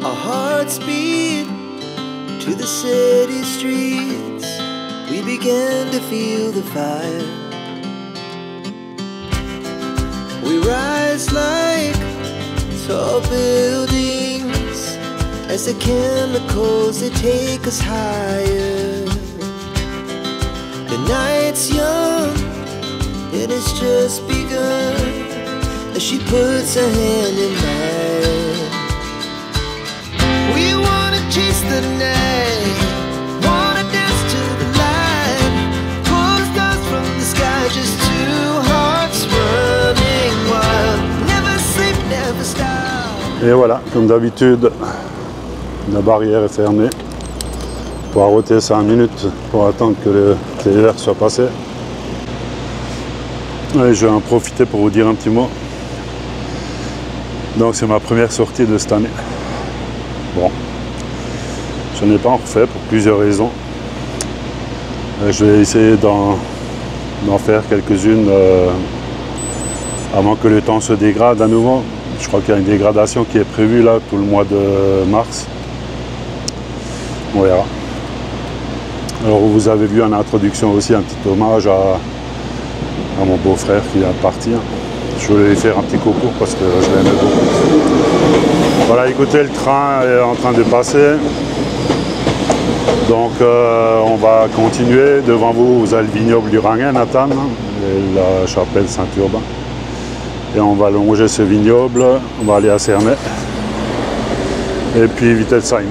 Our hearts beat to the city streets. We began to feel the fire. We rise like tall buildings as the chemicals, they take us higher. The night's young, it has just begun, as she puts her hand in mine. We wanna chase the night, wanna dance to the light, pull stars from the sky, just two hearts running wild. Never sleep, never stop. Et voilà, comme d'habitude, la barrière est fermée. On va arrêter 5 minutes pour attendre que le TER soit passé. Et je vais en profiter pour vous dire un petit mot. Donc c'est ma première sortie de cette année. Bon, je n'ai pas en refait pour plusieurs raisons. Je vais essayer d'en faire quelques-unes avant que le temps se dégrade à nouveau. Je crois qu'il y a une dégradation qui est prévue là tout le mois de mars. On verra. Alors vous avez vu en introduction aussi un petit hommage à mon beau-frère qui vient de partir. Je voulais lui faire un petit coucou parce que je l'aimais beaucoup. Voilà, écoutez, le train est en train de passer. Donc on va continuer. Devant vous, vous avez le vignoble du Rangen, Nathan, et la chapelle Saint-Urbain. Et on va longer ce vignoble. On va aller à Cernay. Et puis Wittelsheim.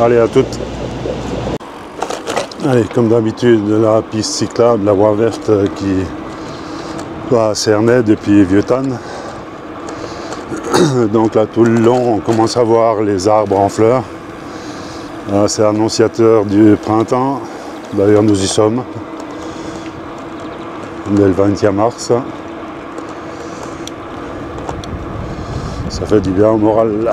Allez, à toutes. Allez, comme d'habitude, la piste cyclable, la voie verte qui va à Cernay depuis Vieux-Tannes. Donc là, tout le long, on commence à voir les arbres en fleurs. C'est annonciateur du printemps. D'ailleurs, nous y sommes. Dès le 20e mars. Ça fait du bien au moral.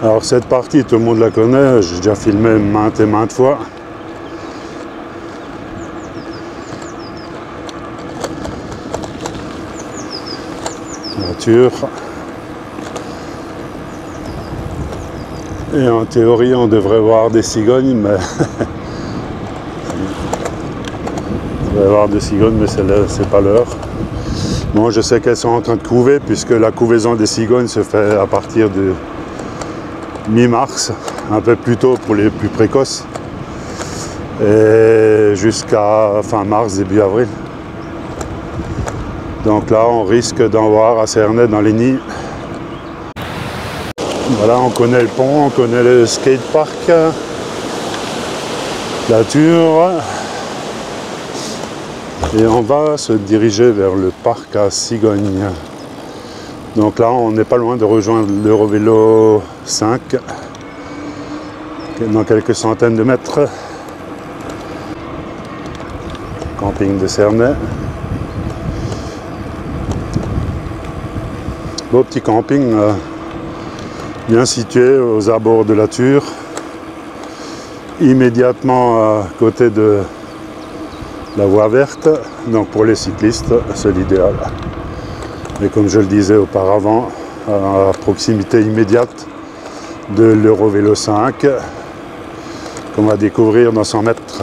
Alors cette partie, tout le monde la connaît, j'ai déjà filmé maintes et maintes fois. Nature. Et en théorie, on devrait voir des cigognes, mais on devrait voir des cigognes, mais c'est pas l'heure. Bon, je sais qu'elles sont en train de couver, puisque la couvaison des cigognes se fait à partir de mi-mars, un peu plus tôt pour les plus précoces, et jusqu'à fin mars, début avril. Donc là, on risque d'en voir à Cernay dans les nids. Voilà, on connaît le pont, on connaît le skatepark, la Ture, et on va se diriger vers le parc à Cigognes. Donc là, on n'est pas loin de rejoindre l'Eurovélo 5, dans quelques centaines de mètres. Camping de Cernay. Beau petit camping, bien situé aux abords de la Ture, immédiatement à côté de la voie verte. Donc pour les cyclistes, c'est l'idéal. Mais comme je le disais auparavant, à proximité immédiate de l'Eurovélo 5, qu'on va découvrir dans 100 mètres.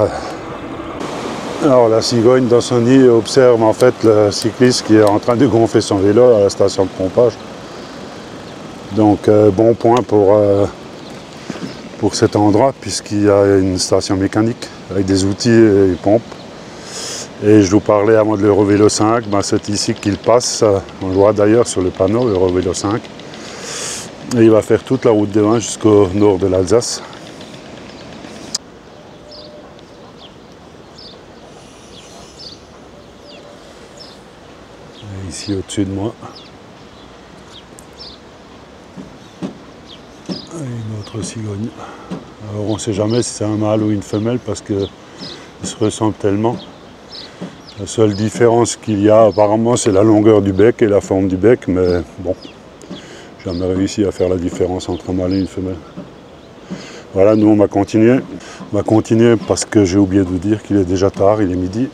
Alors la cigogne dans son nid observe en fait le cycliste qui est en train de gonfler son vélo à la station de pompage. Donc bon point pour cet endroit, puisqu'il y a une station mécanique avec des outils et une pompe. Et je vous parlais avant de l'Eurovélo 5, ben c'est ici qu'il passe, on le voit d'ailleurs sur le panneau, l'Eurovélo 5. Et il va faire toute la route des vins jusqu'au nord de l'Alsace. Et ici au-dessus de moi, une autre cigogne. Alors on ne sait jamais si c'est un mâle ou une femelle parce qu'ils se ressemblent tellement. La seule différence qu'il y a apparemment, c'est la longueur du bec et la forme du bec, mais bon, j'ai jamais réussi à faire la différence entre un mâle et une femelle. Voilà, nous on va continuer. On va continuer parce que j'ai oublié de vous dire qu'il est déjà tard, il est midi.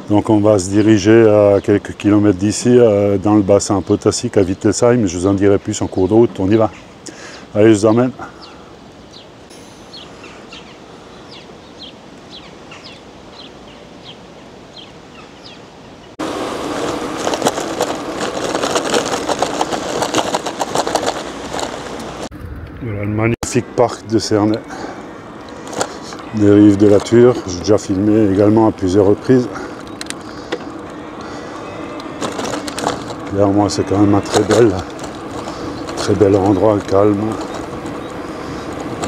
Donc on va se diriger à quelques kilomètres d'ici, dans le bassin potassique à Wittelsheim. Je vous en dirai plus en cours de route, on y va. Allez, je vous emmène. Voilà le magnifique parc de Cernay, des rives de la Thur. J'ai déjà filmé également à plusieurs reprises. Derrière moi, c'est quand même un très bel endroit, calme.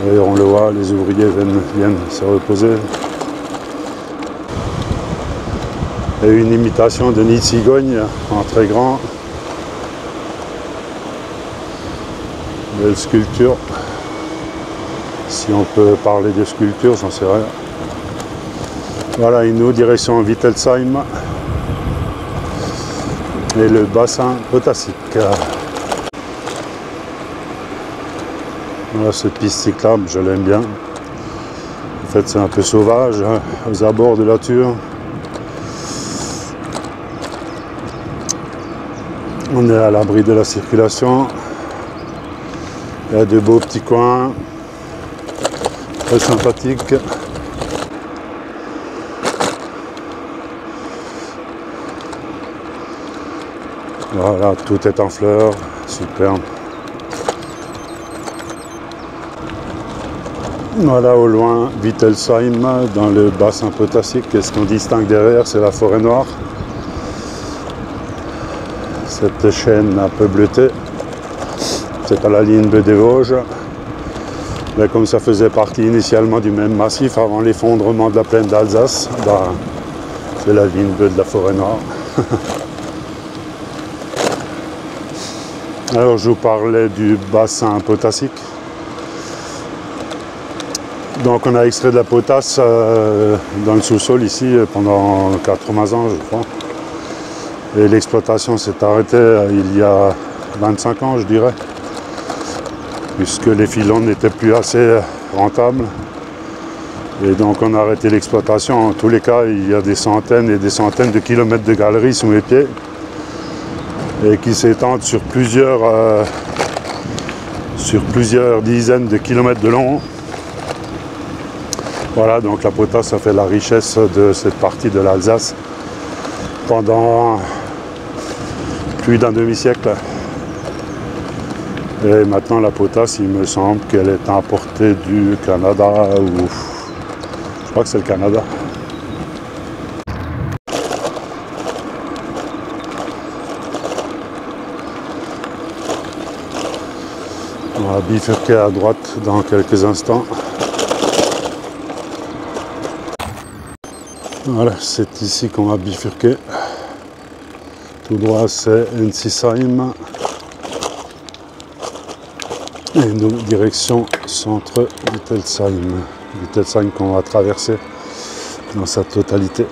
Et on le voit, les ouvriers viennent se reposer. Et une imitation de nid de cigogne en très grand. Belle sculpture. Si on peut parler de sculpture, j'en sais rien. Voilà, nous, direction Wittelsheim. Et le bassin potassique. Voilà, cette piste cyclable, je l'aime bien. En fait, c'est un peu sauvage, hein, aux abords de la Thur. On est à l'abri de la circulation. Il y a de beaux petits coins, très sympathiques. Voilà, tout est en fleurs, superbe. Voilà au loin Wittelsheim, dans le bassin potassique. Et ce qu'on distingue derrière, c'est la forêt noire. Cette chaîne un peu bleutée, c'est à la ligne bleue des Vosges. Mais comme ça faisait partie initialement du même massif avant l'effondrement de la plaine d'Alsace, c'est la ligne bleue de la forêt noire. Alors je vous parlais du bassin potassique. Donc on a extrait de la potasse dans le sous-sol ici pendant 80 ans, je crois. Et l'exploitation s'est arrêtée il y a 25 ans, je dirais, puisque les filons n'étaient plus assez rentables. Et donc on a arrêté l'exploitation. En tous les cas, il y a des centaines et des centaines de kilomètres de galeries sous mes pieds, et qui s'étendent sur plusieurs dizaines de kilomètres de long. Voilà, donc la potasse a fait la richesse de cette partie de l'Alsace pendant plus d'un demi-siècle. Et maintenant la potasse, il me semble qu'elle est importée du Canada, ou je crois que c'est le Canada. On va bifurquer à droite dans quelques instants. Voilà, c'est ici qu'on va bifurquer. Tout droit, c'est Ensisheim. Et nous, direction centre Wittelsheim. Wittelsheim qu'on va traverser dans sa totalité.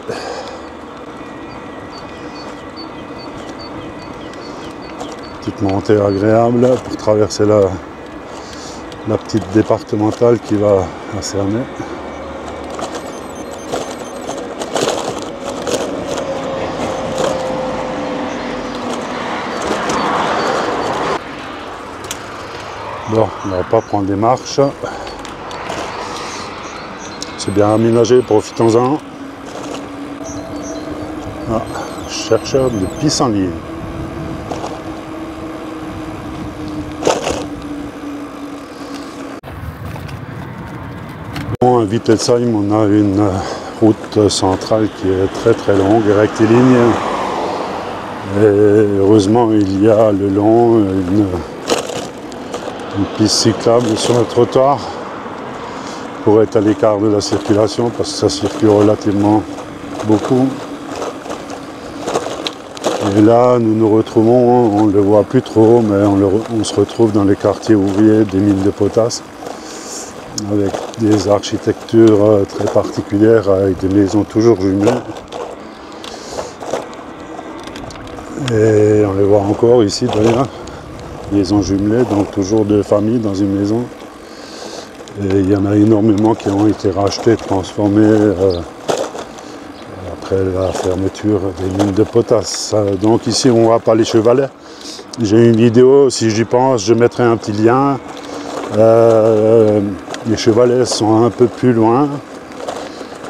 Petite montée agréable pour traverser la petite départementale qui va à Cernay. Bon, on ne va pas prendre des marches. C'est bien aménagé, profitons-en. Ah, chercheur de pissenlit. Bon, à Wittelsheim, on a une route centrale qui est très très longue et rectiligne. Et heureusement, il y a le long une piste cyclable sur le trottoir pour être à l'écart de la circulation, parce que ça circule relativement beaucoup. Et là, nous nous retrouvons, on ne le voit plus trop, mais on se retrouve dans les quartiers ouvriers des mines de potasse, avec des architectures très particulières, avec des maisons toujours jumelées. Et on les voit encore ici d'ailleurs. Maisons jumelées, donc toujours deux familles dans une maison. Et il y en a énormément qui ont été rachetés, transformés après la fermeture des mines de potasse. Donc ici on voit pas les chevalets. J'ai une vidéo, si j'y pense, je mettrai un petit lien. Les chevalets sont un peu plus loin.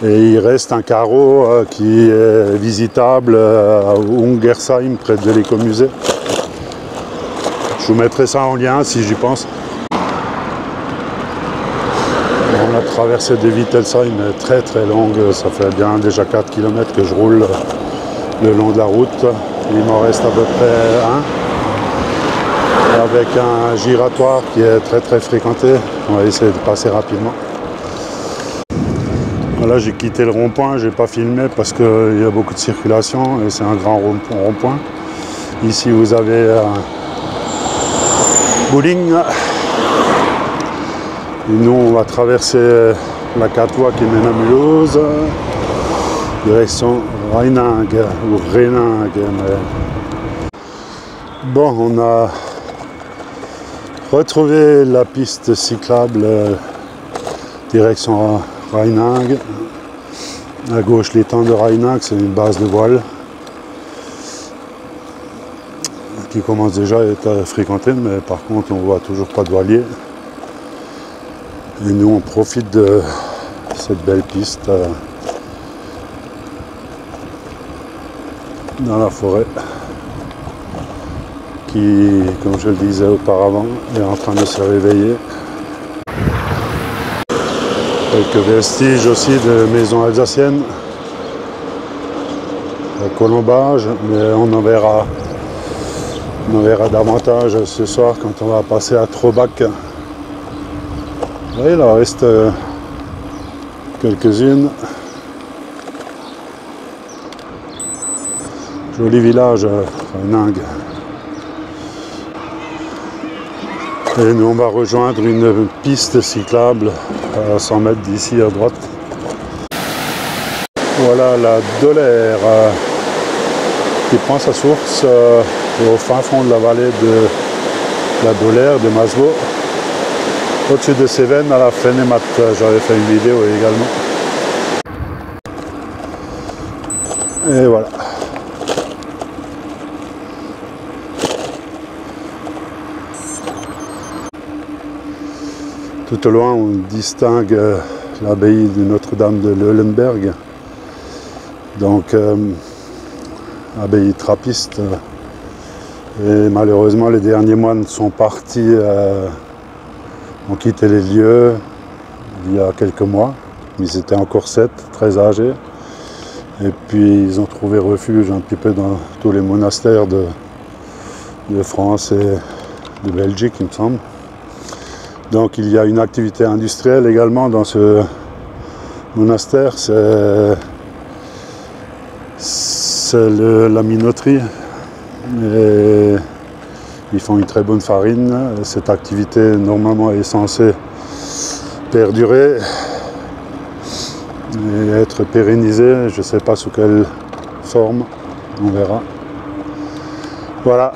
Et il reste un carreau qui est visitable à Ungersheim, près de l'écomusée. Je vous mettrai ça en lien si j'y pense. La traversée de Wittelsheim est très très longue, ça fait bien déjà 4 km que je roule le long de la route. Il m'en reste à peu près un, avec un giratoire qui est très très fréquenté. On va essayer de passer rapidement. Voilà, j'ai quitté le rond-point, j'ai pas filmé parce qu'il y a beaucoup de circulation et c'est un grand rond-point. Ici vous avez un bowling. Et nous, on va traverser la 4 voies qui mène à Mulhouse, direction Rheiningue ou Rheiningue. Bon, on a retrouvé la piste cyclable direction Rheiningue. À gauche, l'étang de Rheiningue, c'est une base de voile qui commence déjà à être fréquentée, mais par contre, on voit toujours pas de voilier. Et nous, on profite de cette belle piste dans la forêt qui, comme je le disais auparavant, est en train de se réveiller. Quelques vestiges aussi de maisons alsaciennes, colombage, mais on en verra davantage ce soir quand on va passer à Trobach. Il en reste quelques-unes. Joli village, Rheiningue. Et nous on va rejoindre une piste cyclable à 100 mètres d'ici à droite. Voilà la Doller qui prend sa source au fin fond de la vallée de la Doller de Maslow. Au-dessus de Cévennes, à la Fennemat, j'avais fait une vidéo également. Et voilà. Tout au loin, on distingue l'abbaye de Notre-Dame de Leulenberg. Donc, abbaye trappiste. Et malheureusement, les derniers moines sont partis. Ont quitté les lieux il y a quelques mois. Ils étaient encore 7, très âgés. Et puis ils ont trouvé refuge un petit peu dans tous les monastères de France et de Belgique, il me semble. Donc il y a une activité industrielle également dans ce monastère. C'est la minoterie. Et ils font une très bonne farine. Cette activité, normalement, est censée perdurer et être pérennisée. Je ne sais pas sous quelle forme, on verra. Voilà.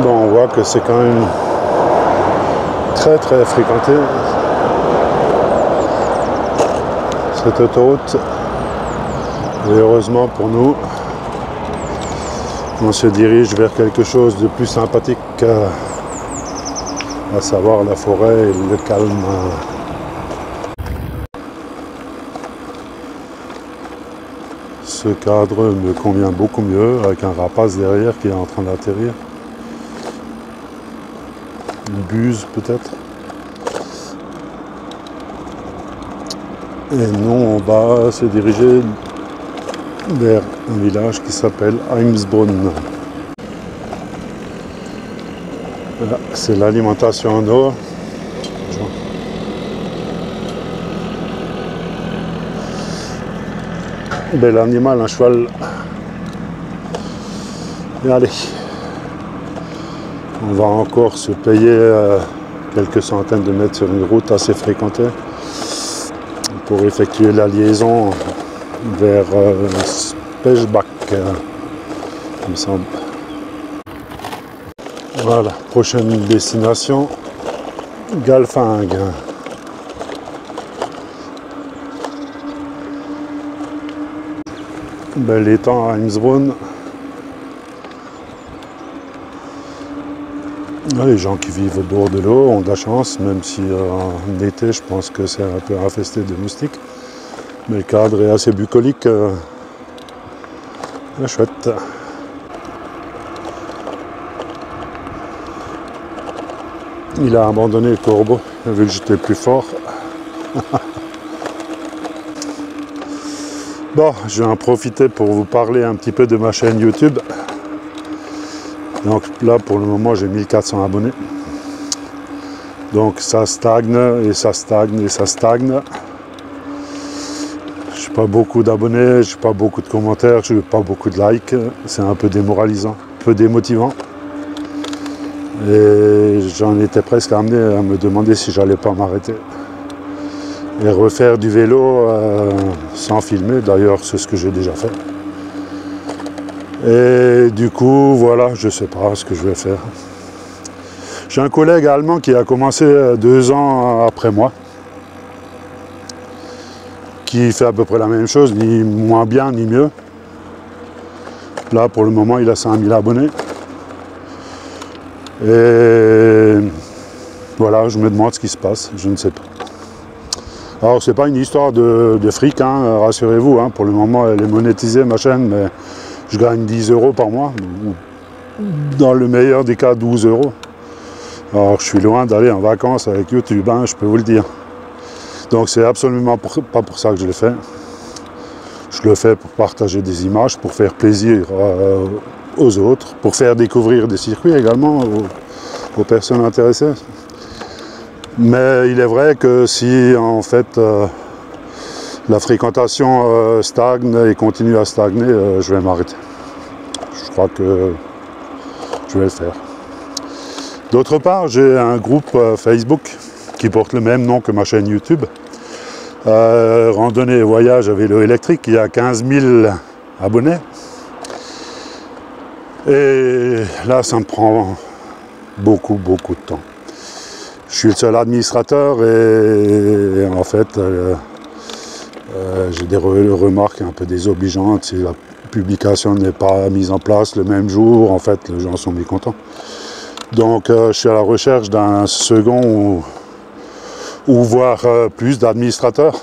Bon, on voit que c'est quand même très très fréquenté, cette autoroute. Et heureusement pour nous, on se dirige vers quelque chose de plus sympathique, à savoir la forêt et le calme. Ce cadre me convient beaucoup mieux, avec un rapace derrière qui est en train d'atterrir. Une buse peut-être. Et nous, on va se diriger vers un village qui s'appelle Heimsbrunn. Voilà, c'est l'alimentation en eau. Bel animal, un cheval. Et allez, on va encore se payer quelques centaines de mètres sur une route assez fréquentée pour effectuer la liaison vers Spechbach, il me semble. Voilà, prochaine destination, Galfing. Bel étang à Heemsbron. Les gens qui vivent au bord de l'eau ont de la chance, même si en été je pense que c'est un peu infesté de moustiques. Mais le cadre est assez bucolique. Chouette. Il a abandonné le corbeau, il a vu que j'étais plus fort. Bon, je vais en profiter pour vous parler un petit peu de ma chaîne YouTube. Donc là, pour le moment, j'ai 1400 abonnés. Donc ça stagne, et ça stagne, et ça stagne. Je n'ai pas beaucoup d'abonnés, je n'ai pas beaucoup de commentaires, je n'ai pas beaucoup de likes. C'est un peu démoralisant, un peu démotivant. Et j'en étais presque amené à me demander si j'allais pas m'arrêter. Et refaire du vélo sans filmer, d'ailleurs c'est ce que j'ai déjà fait. Et du coup, voilà, je sais pas ce que je vais faire. J'ai un collègue allemand qui a commencé 2 ans après moi, qui fait à peu près la même chose, ni moins bien ni mieux. Là pour le moment il a 5000 abonnés. Et voilà, je me demande ce qui se passe, je ne sais pas. Alors c'est pas une histoire de fric, hein, rassurez-vous, hein, pour le moment elle est monétisée ma chaîne, mais je gagne 10 € par mois, dans le meilleur des cas 12 €. Alors je suis loin d'aller en vacances avec YouTube, hein, je peux vous le dire. Donc c'est absolument pas pour ça que je le fais. Je le fais pour partager des images, pour faire plaisir aux autres, pour faire découvrir des circuits également aux personnes intéressées. Mais il est vrai que si en fait la fréquentation stagne et continue à stagner, je vais m'arrêter. Je crois que je vais le faire. D'autre part, j'ai un groupe Facebook qui porte le même nom que ma chaîne YouTube. Randonnée et voyage à vélo électrique, il y a 15 000 abonnés. Et là, ça me prend beaucoup de temps. Je suis le seul administrateur et en fait, j'ai des remarques un peu désobligeantes. Si la publication n'est pas mise en place le même jour, en fait, les gens sont mécontents. Donc, je suis à la recherche d'un second ou voire plus d'administrateurs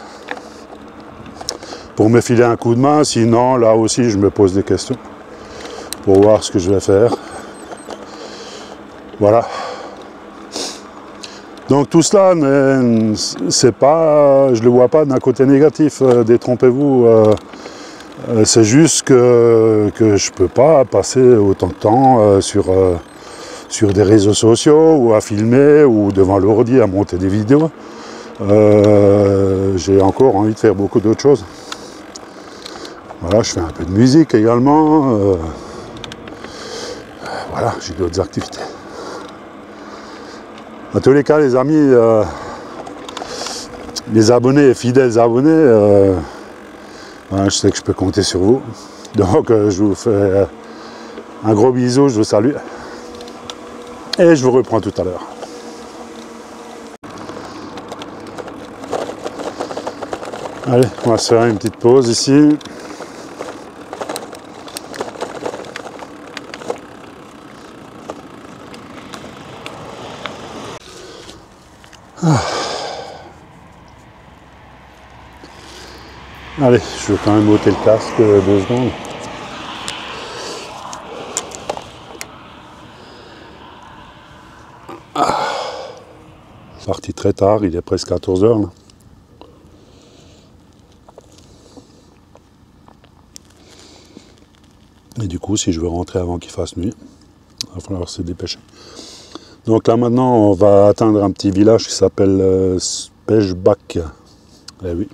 pour me filer un coup de main. Sinon, là aussi, je me pose des questions pour voir ce que je vais faire. Voilà. Donc tout cela, c'est pas, je ne le vois pas d'un côté négatif, détrompez-vous. C'est juste que je ne peux pas passer autant de temps sur des réseaux sociaux ou à filmer ou devant l'ordi à monter des vidéos. J'ai encore envie de faire beaucoup d'autres choses. Voilà, je fais un peu de musique également. Voilà, j'ai d'autres activités. En tous les cas, les amis, les abonnés, fidèles abonnés, je sais que je peux compter sur vous. Donc, je vous fais un gros bisou, je vous salue. Et je vous reprends tout à l'heure. Allez, on va se faire une petite pause ici. Allez, je vais quand même ôter le casque 2 secondes. Parti très tard, il est presque 14 h là. Et du coup, si je veux rentrer avant qu'il fasse nuit, il va falloir se dépêcher. Donc là maintenant, on va atteindre un petit village qui s'appelle Spechbach. Eh oui,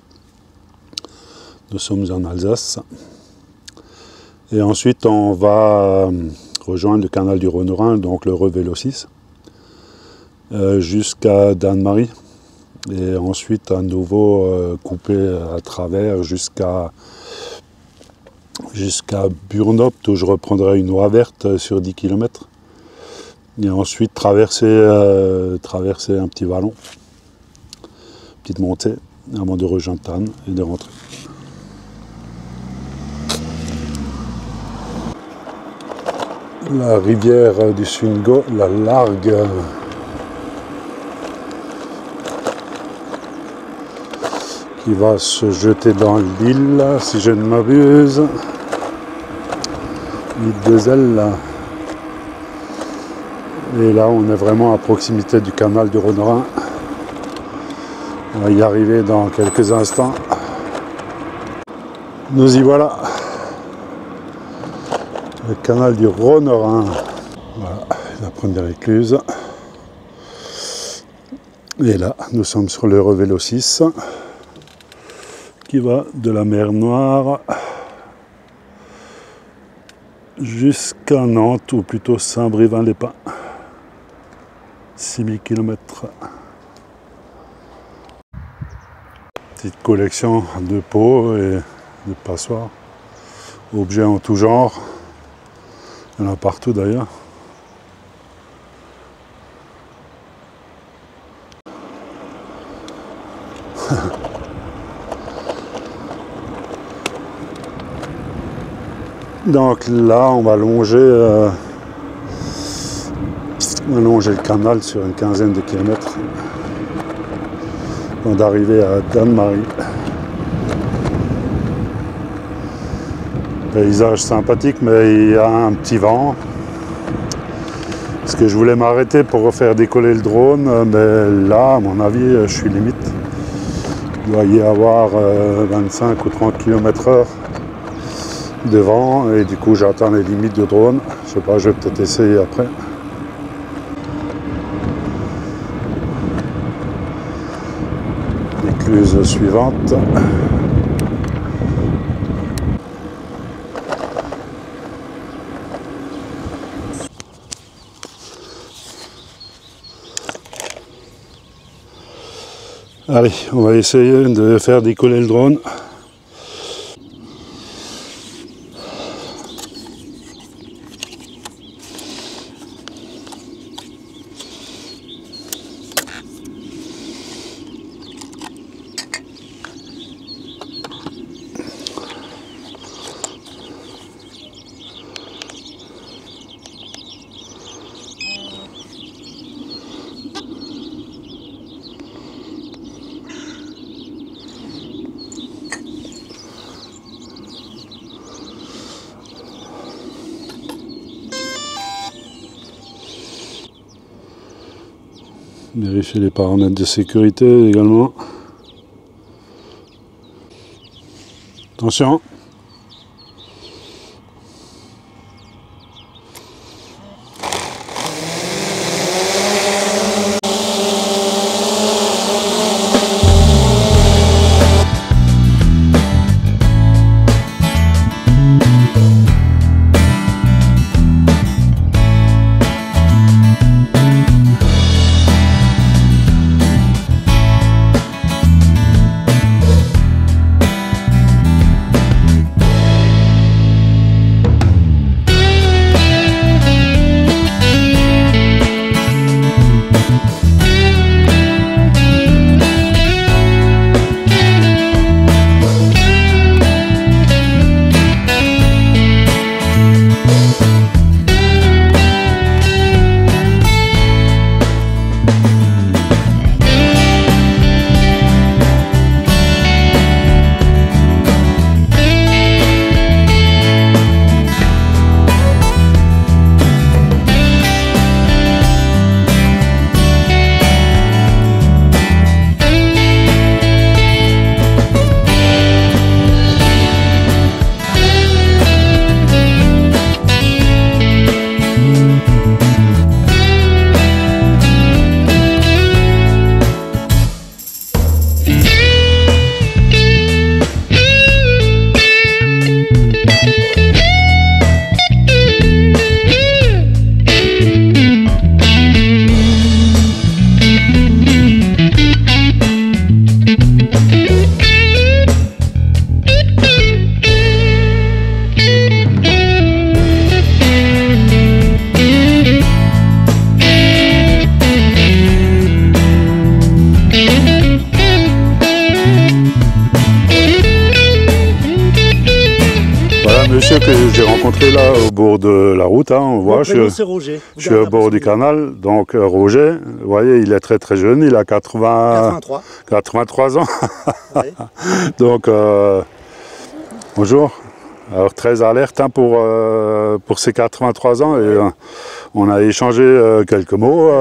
nous sommes en Alsace. Et ensuite, on va rejoindre le canal du Rhône-Rhin, donc le Revélo 6, jusqu'à Danemarie. Et ensuite, à nouveau, couper à travers jusqu'à Burnopt, où je reprendrai une voie verte sur 10 km. Et ensuite traverser un petit vallon, petite montée, avant de rejoindre Thann et de rentrer. la rivière du Swingo, la Largue. Qui va se jeter dans l'île, si je ne m'abuse. L'île des Ailes. Et là, on est vraiment à proximité du canal du Rhône-Rhin. On va y arriver dans quelques instants. Nous y voilà. Le canal du Rhône-Rhin. Voilà, la première écluse. Et là, nous sommes sur le Revélo 6. Qui va de la mer Noire jusqu'à Nantes, ou plutôt Saint-Brévin-les-Pins. 6000 km. Petite collection de pots et de passoires. Objets en tout genre. Il y en a partout d'ailleurs. Donc là, on va longer le canal sur une quinzaine de kilomètres avant d'arriver à Danemarie. Paysage sympathique, mais il y a un petit vent. Parce que je voulais m'arrêter pour refaire décoller le drone, mais là, à mon avis, je suis limite. Il doit y avoir 25 ou 30 km/h de vent, et du coup j'atteins les limites de drone. Je sais pas, je vais peut-être essayer après. L'écluse suivante. Allez, on va essayer de faire décoller le drone. Vérifier les paramètres de sécurité également. Attention. rencontré là au bord de la route, hein, on voit, je suis au bord du canal, donc Roger, vous voyez, il est très très jeune, il a 83 ans. Oui. Donc, bonjour. Alors très alerte hein, pour ses 83 ans et on a échangé quelques mots.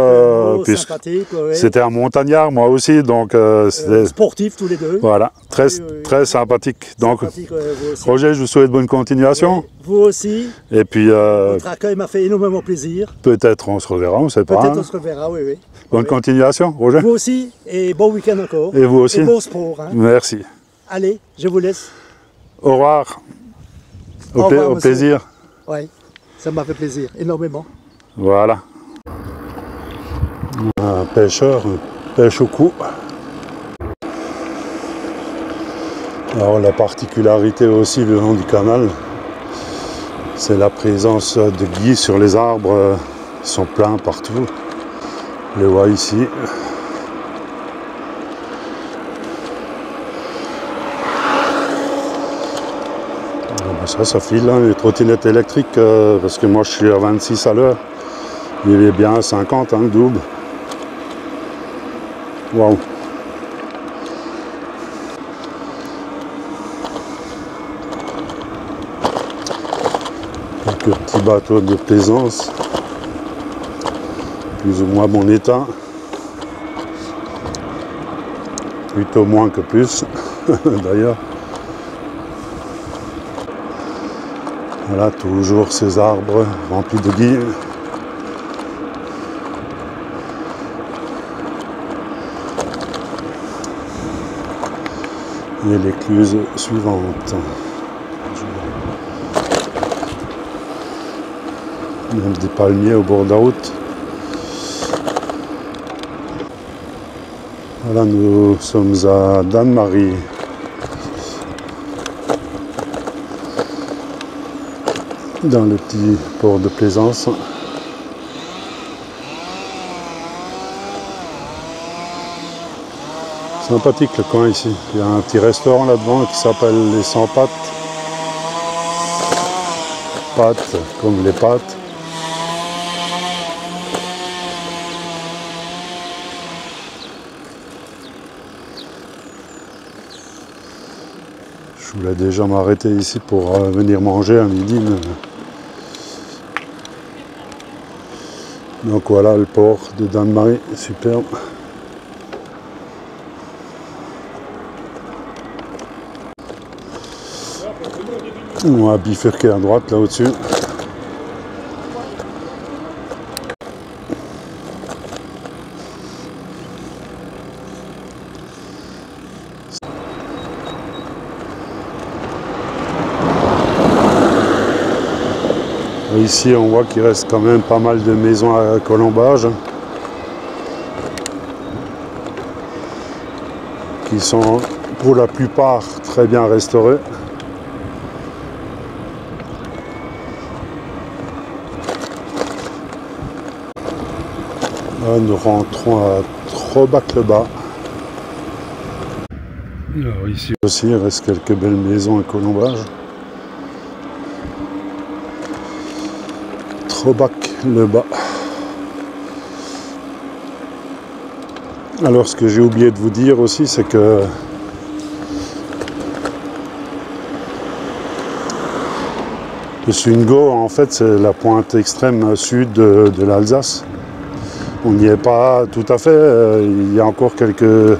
C'était un montagnard moi aussi, donc sportifs tous les deux. Voilà, très sympathique. Donc Roger, je vous souhaite bonne continuation. Oui, vous aussi. Et puis votre accueil m'a fait énormément plaisir. Peut-être on se reverra, on ne sait pas. Peut-être on se reverra, oui, oui. Bonne continuation, Roger. Vous aussi et bon week-end encore. Et vous aussi. Et bon sport. Hein. Merci. Allez, je vous laisse. Au revoir. Au plaisir. Oui, ça m'a fait plaisir, énormément. Voilà. Un pêcheur, pêche au cou. Alors la particularité aussi le long du canal, c'est la présence de guyes sur les arbres. Ils sont pleins partout. On les voit ici. Ça file, hein, les trottinettes électriques, parce que moi je suis à 26 à l'heure. Il est bien à 50, hein, le double. Waouh! Quelques petits bateaux de plaisance, plus ou moins bon état. Plutôt moins que plus, d'ailleurs. Voilà, toujours ces arbres remplis de guyes. Et l'écluse suivante. Même des palmiers au bord de la route. Voilà, nous sommes à Danemarie. Dans le petit port de plaisance. Sympathique le coin ici. Il y a un petit restaurant là-devant qui s'appelle les 100 pattes. Pâtes comme les pâtes. Je voulais déjà m'arrêter ici pour venir manger à midi. Mais... Donc voilà le port de Danemarie, superbe. On va bifurquer à droite là au-dessus. Ici, on voit qu'il reste quand même pas mal de maisons à colombage qui sont pour la plupart très bien restaurées. Là, nous rentrons à Trobac-le-Bas. Alors ici aussi, il reste quelques belles maisons à colombage. Trobac-le-Bas. Alors ce que j'ai oublié de vous dire aussi, c'est que le Sungo, en fait, c'est la pointe extrême sud de l'Alsace. On n'y est pas tout à fait, il y a encore quelques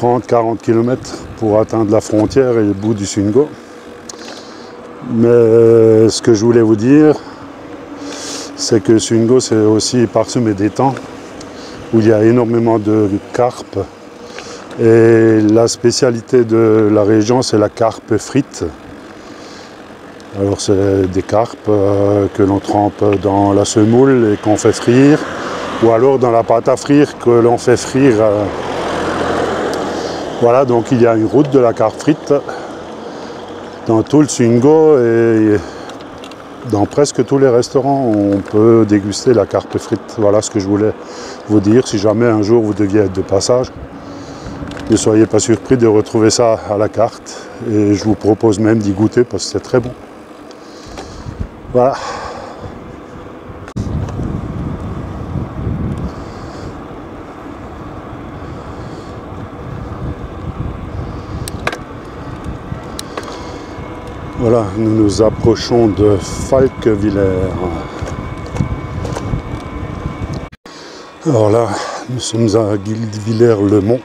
30-40 km pour atteindre la frontière et le bout du Sungo. Mais ce que je voulais vous dire, c'est que Sungo, c'est aussi parsemé d'étangs où il y a énormément de carpes. Et la spécialité de la région, c'est la carpe frite. Alors c'est des carpes que l'on trempe dans la semoule et qu'on fait frire, ou alors dans la pâte à frire que l'on fait frire. Voilà, donc il y a une route de la carpe frite dans tout le Sungo et dans presque tous les restaurants, on peut déguster la carpe frite. Voilà ce que je voulais vous dire, si jamais un jour vous deviez être de passage. ne soyez pas surpris de retrouver ça à la carte. Et je vous propose même d'y goûter parce que c'est très bon. Voilà. Voilà, nous nous approchons de Falquevillers. Alors là, nous sommes à Guildvillers-le-Mont.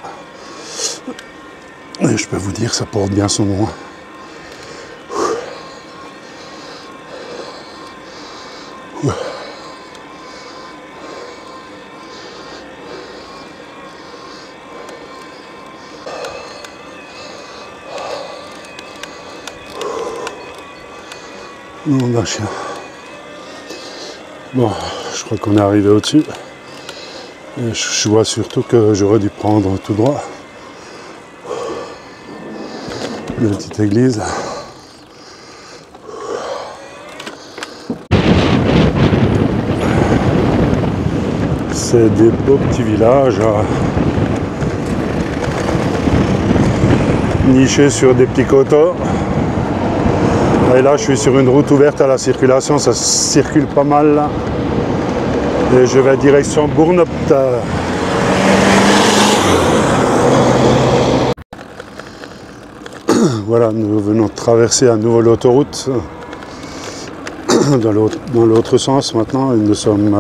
Et je peux vous dire, ça porte bien son nom. Nom d'un chien. Bon, je crois qu'on est arrivé au-dessus. Et je vois surtout que j'aurais dû prendre tout droit. Une petite église. C'est des beaux petits villages nichés sur des petits coteaux. Et là, je suis sur une route ouverte à la circulation, ça circule pas mal là. Et je vais direction Bournopte. Voilà, nous venons de traverser à nouveau l'autoroute dans l'autre sens maintenant. Et nous sommes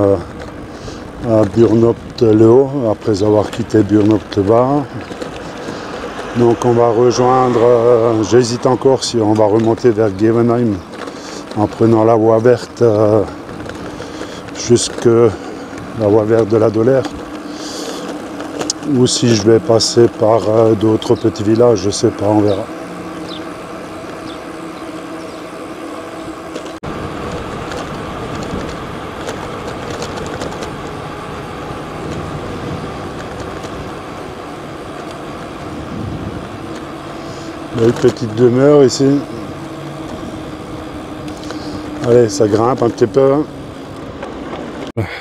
à Burnopte-le-Haut, après avoir quitté Burnopte-le-Bas. Donc on va rejoindre, j'hésite encore si on va remonter vers Gevenheim en prenant la voie verte jusque la voie verte de la Dolère. Ou si je vais passer par d'autres petits villages, je sais pas, on verra. Il y a une petite demeure ici. Allez, ça grimpe un petit peu.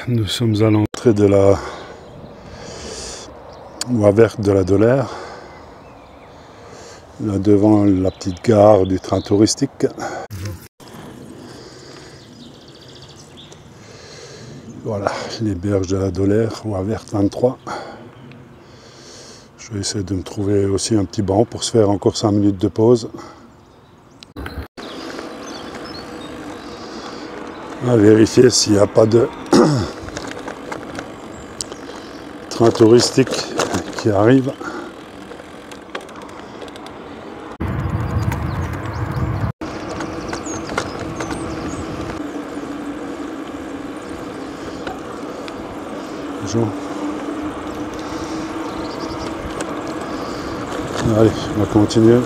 Nous sommes à l'entrée de la voie verte de la Dolère. Là devant la petite gare du train touristique. Voilà, les berges de la Dolère, voie verte 23. Je vais essayer de me trouver aussi un petit banc pour se faire encore 5 minutes de pause. À vérifier s'il n'y a pas de train touristique qui arrive. Bonjour. Allez, on va continuer.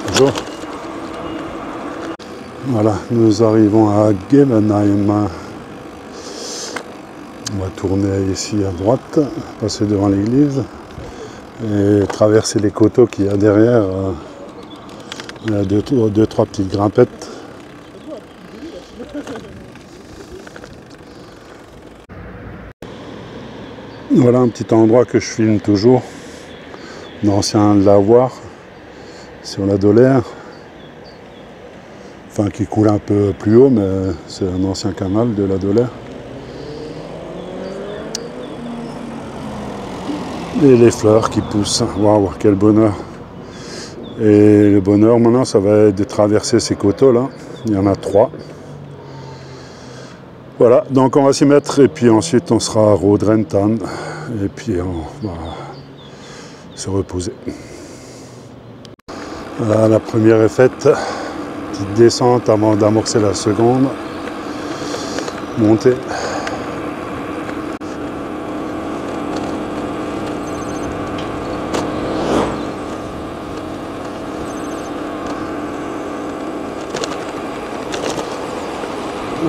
Bonjour. Voilà, nous arrivons à Gevenheim. On va tourner ici à droite, passer devant l'église et traverser les coteaux qu'il y a derrière. Il y a deux, trois petites grimpettes. Voilà un petit endroit que je filme toujours, l'ancien lavoir sur la Dolère, enfin qui coule un peu plus haut, mais c'est un ancien canal de la Dolère. Et les fleurs qui poussent, waouh, quel bonheur! Et le bonheur maintenant, ça va être de traverser ces coteaux là, il y en a 3. Voilà, donc on va s'y mettre et puis ensuite on sera à Rodrentan et puis on va se reposer. Voilà, la première est faite, petite descente avant d'amorcer la seconde, montée.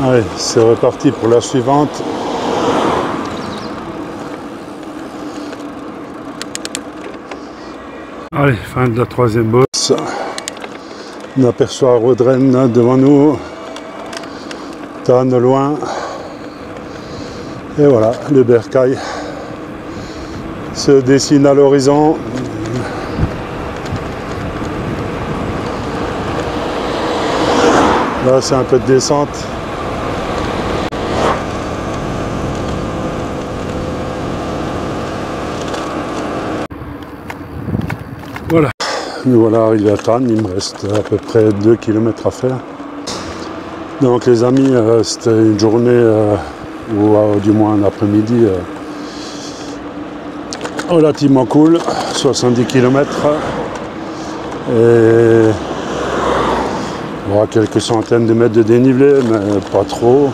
Allez, c'est reparti pour la suivante. Allez, fin de la 3e bosse. On aperçoit Rodren devant nous. Tann au loin. Et voilà, le bercail se dessine à l'horizon. Là, c'est un peu de descente. Voilà. Nous voilà arrivés à Thann. Il me reste à peu près 2 km à faire. Donc les amis, c'était une journée, ou du moins un après-midi, relativement cool. 70 km. Et on aura quelques centaines de mètres de dénivelé, mais pas trop.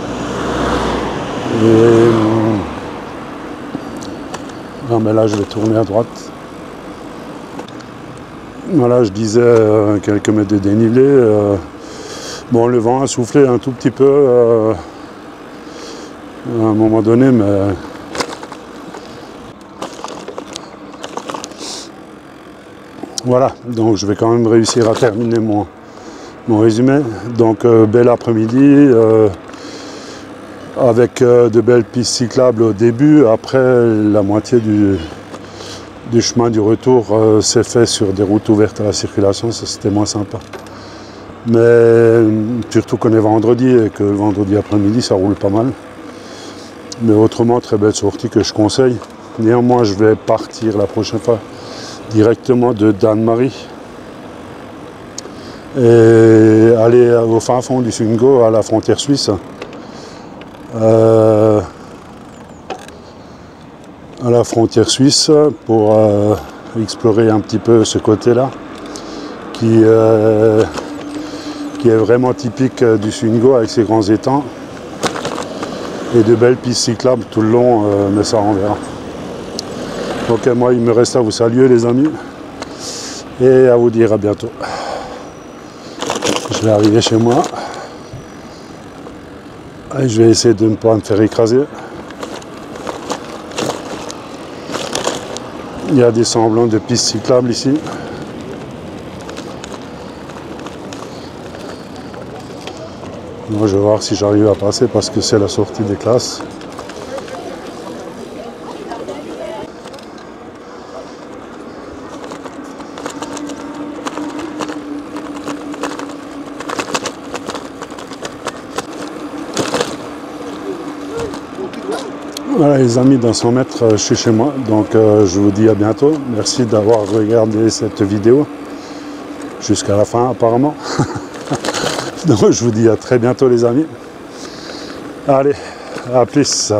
Et non, mais là je vais tourner à droite. Voilà, je disais quelques mètres de dénivelé. Bon, le vent a soufflé un tout petit peu à un moment donné, mais voilà. Donc je vais quand même réussir à terminer mon résumé. Donc bel après-midi avec de belles pistes cyclables au début. Après, la moitié du chemin du retour s'est fait sur des routes ouvertes à la circulation. Ça, c'était moins sympa. Mais surtout qu'on est vendredi et que le vendredi après-midi, ça roule pas mal. Mais autrement, très belle sortie que je conseille. Néanmoins, je vais partir la prochaine fois directement de Dannemarie et aller au fin fond du Sundgau, à la frontière suisse. À la frontière suisse pour explorer un petit peu ce côté-là qui est vraiment typique du Sundgau avec ses grands étangs et de belles pistes cyclables tout le long, mais ça on verra. Donc moi il me reste à vous saluer les amis et à vous dire à bientôt. Je vais arriver chez moi et je vais essayer de ne pas me faire écraser. Il y a des semblants de pistes cyclables ici. Moi, je vais voir si j'arrive à passer parce que c'est la sortie des classes. Voilà les amis, dans 100 mètres, je suis chez moi. Donc je vous dis à bientôt. Merci d'avoir regardé cette vidéo jusqu'à la fin apparemment. Donc je vous dis à très bientôt les amis. Allez, à plus.